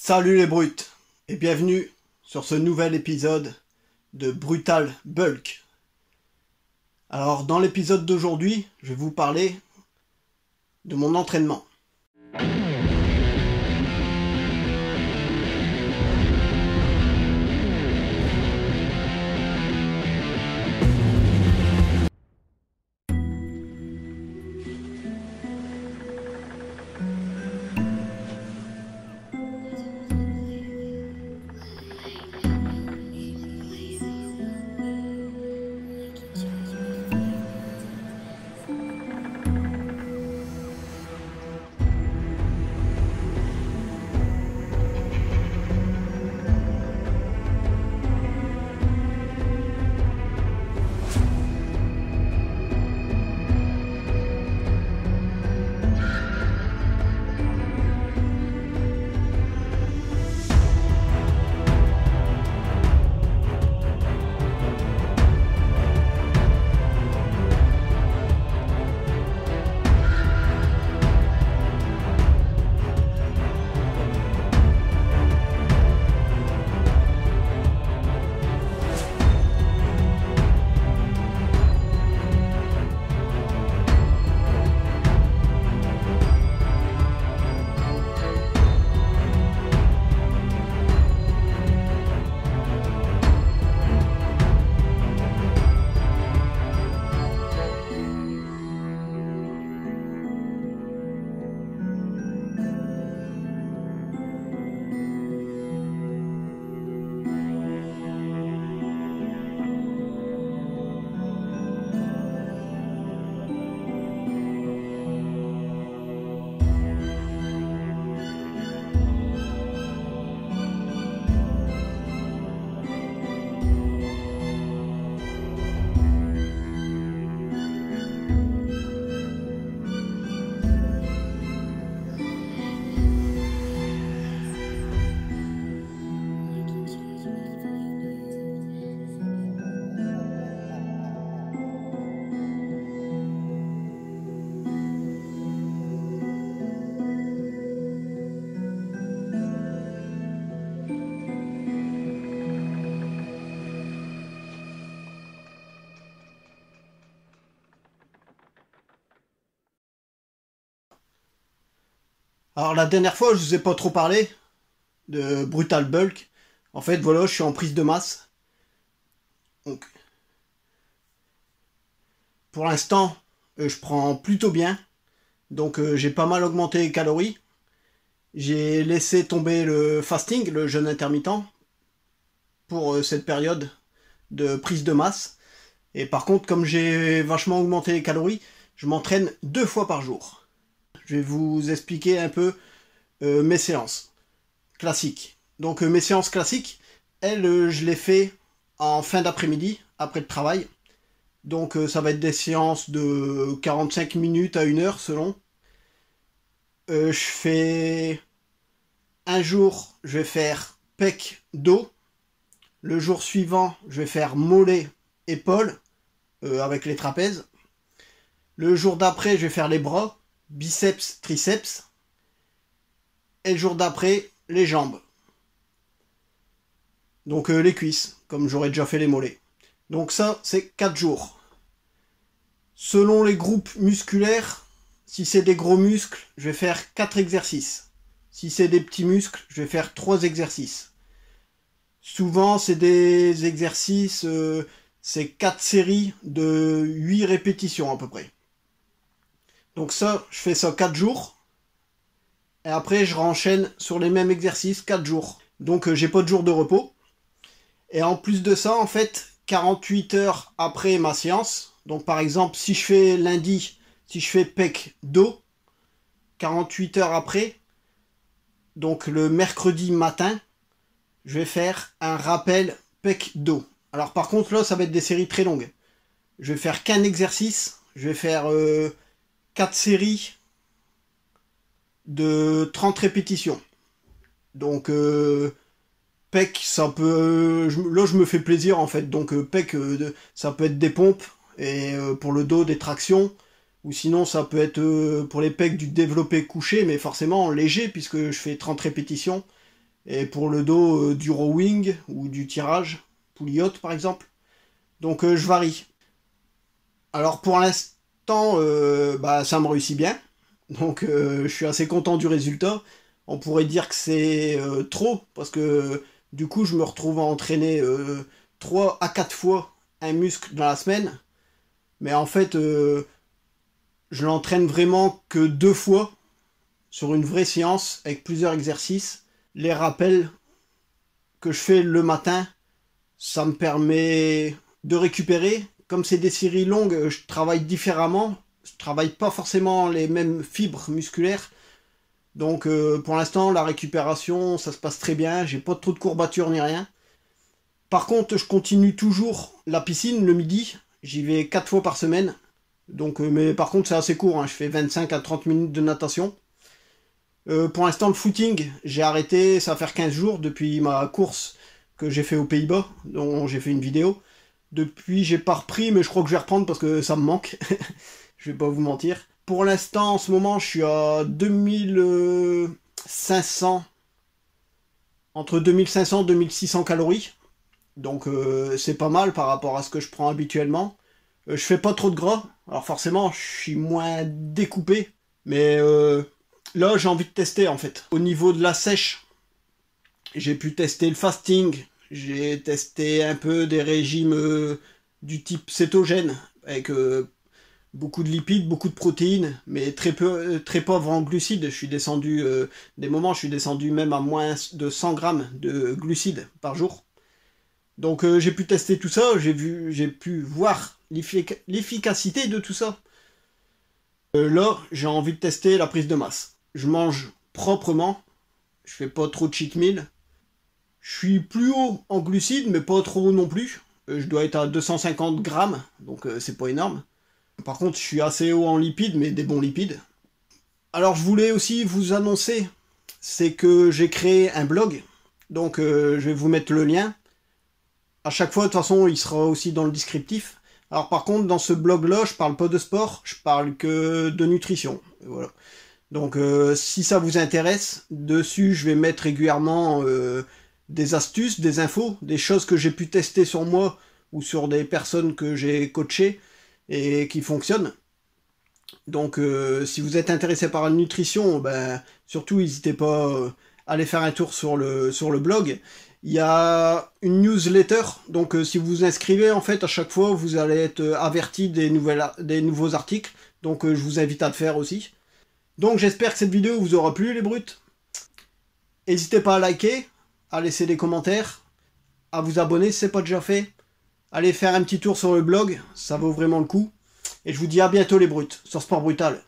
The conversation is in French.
Salut les brutes et bienvenue sur ce nouvel épisode de Brutal Bulk. Alors dans l'épisode d'aujourd'hui, je vais vous parler de mon entraînement. Alors la dernière fois, je vous ai pas trop parlé de Brutal Bulk. En fait, voilà, je suis en prise de masse. Donc, pour l'instant, je prends plutôt bien. Donc, j'ai pas mal augmenté les calories. J'ai laissé tomber le fasting, le jeûne intermittent, pour cette période de prise de masse. Et par contre, comme j'ai vachement augmenté les calories, je m'entraîne 2 fois par jour. Je vais vous expliquer un peu mes séances classiques. Donc mes séances classiques, elles, je les fais en fin d'après-midi, après le travail. Donc ça va être des séances de 45 minutes à 1 heure selon. Je fais un jour, je vais faire pec, dos. Le jour suivant, je vais faire mollet, épaules, avec les trapèzes. Le jour d'après, je vais faire les bras, biceps, triceps. Et le jour d'après, les jambes. Donc les cuisses, comme j'aurais déjà fait les mollets. Donc ça, c'est 4 jours. Selon les groupes musculaires, si c'est des gros muscles, je vais faire 4 exercices. Si c'est des petits muscles, je vais faire 3 exercices. Souvent, c'est des exercices, c'est 4 séries de 8 répétitions à peu près. Donc ça, je fais ça 4 jours. Et après, je renchaîne sur les mêmes exercices 4 jours. Donc, j'ai pas de jour de repos. Et en plus de ça, en fait, 48 heures après ma séance, donc par exemple, si je fais lundi, si je fais pec dos, 48 heures après, donc le mercredi matin, je vais faire un rappel pec dos. Alors par contre, là, ça va être des séries très longues. Je vais faire qu'un exercice, je vais faire 4 séries de 30 répétitions. Donc pec, ça peut... là, je me fais plaisir en fait. Donc pec, ça peut être des pompes. Et pour le dos, des tractions. Ou sinon, ça peut être pour les pecs du développé couché, mais forcément léger, puisque je fais 30 répétitions. et pour le dos du rowing ou du tirage, poulie haute par exemple. Donc je varie. Alors pour l'instant, ça me réussit bien. Donc je suis assez content du résultat. On pourrait dire que c'est trop, parce que du coup je me retrouve à entraîner 3 à 4 fois un muscle dans la semaine. Mais en fait, je l'entraîne vraiment que 2 fois sur une vraie séance avec plusieurs exercices. Les rappels que je fais le matin, ça me permet de récupérer. Comme c'est des séries longues, je travaille différemment. Je travaille pas forcément les mêmes fibres musculaires. Donc pour l'instant, la récupération, ça se passe très bien. J'ai pas trop de courbatures ni rien. Par contre, je continue toujours la piscine le midi. J'y vais 4 fois par semaine. Donc, mais par contre, c'est assez court, hein. Je fais 25 à 30 minutes de natation. Pour l'instant, le footing, j'ai arrêté, ça va faire 15 jours depuis ma course que j'ai fait aux Pays-Bas, dont j'ai fait une vidéo. Depuis, j'ai pas repris, mais je crois que je vais reprendre parce que ça me manque. Je vais pas vous mentir. Pour l'instant, en ce moment, je suis à 2500, entre 2500 et 2600 calories. Donc c'est pas mal par rapport à ce que je prends habituellement. Je fais pas trop de gras, alors forcément je suis moins découpé. Mais là j'ai envie de tester en fait. Au niveau de la sèche, j'ai pu tester le fasting. J'ai testé un peu des régimes du type cétogène, avec beaucoup de lipides, beaucoup de protéines, mais très pauvre en glucides. Je suis descendu, des moments je suis descendu même à moins de 100 grammes de glucides par jour. Donc j'ai pu tester tout ça, j'ai pu voir l'efficacité de tout ça. Là, j'ai envie de tester la prise de masse. Je mange proprement, je fais pas trop de cheat meal. Je suis plus haut en glucides, mais pas trop haut non plus. Je dois être à 250 grammes, donc c'est pas énorme. Par contre, je suis assez haut en lipides, mais des bons lipides. Alors je voulais aussi vous annoncer, c'est que j'ai créé un blog, donc je vais vous mettre le lien. À chaque fois, de toute façon, il sera aussi dans le descriptif. Alors par contre, dans ce blog-là, je parle pas de sport, je parle que de nutrition. Voilà. Donc si ça vous intéresse, dessus, je vais mettre régulièrement des astuces, des infos, des choses que j'ai pu tester sur moi ou sur des personnes que j'ai coachées et qui fonctionnent. Donc si vous êtes intéressé par la nutrition, ben, surtout n'hésitez pas à aller faire un tour sur le blog. Il y a une newsletter, donc si vous vous inscrivez, en fait, à chaque fois, vous allez être averti des nouveaux articles. Donc je vous invite à le faire aussi. Donc j'espère que cette vidéo vous aura plu, les brutes. N'hésitez pas à liker, à laisser des commentaires, à vous abonner si ce n'est pas déjà fait. Allez faire un petit tour sur le blog, ça vaut vraiment le coup. Et je vous dis à bientôt, les brutes, sur Sport Brutal.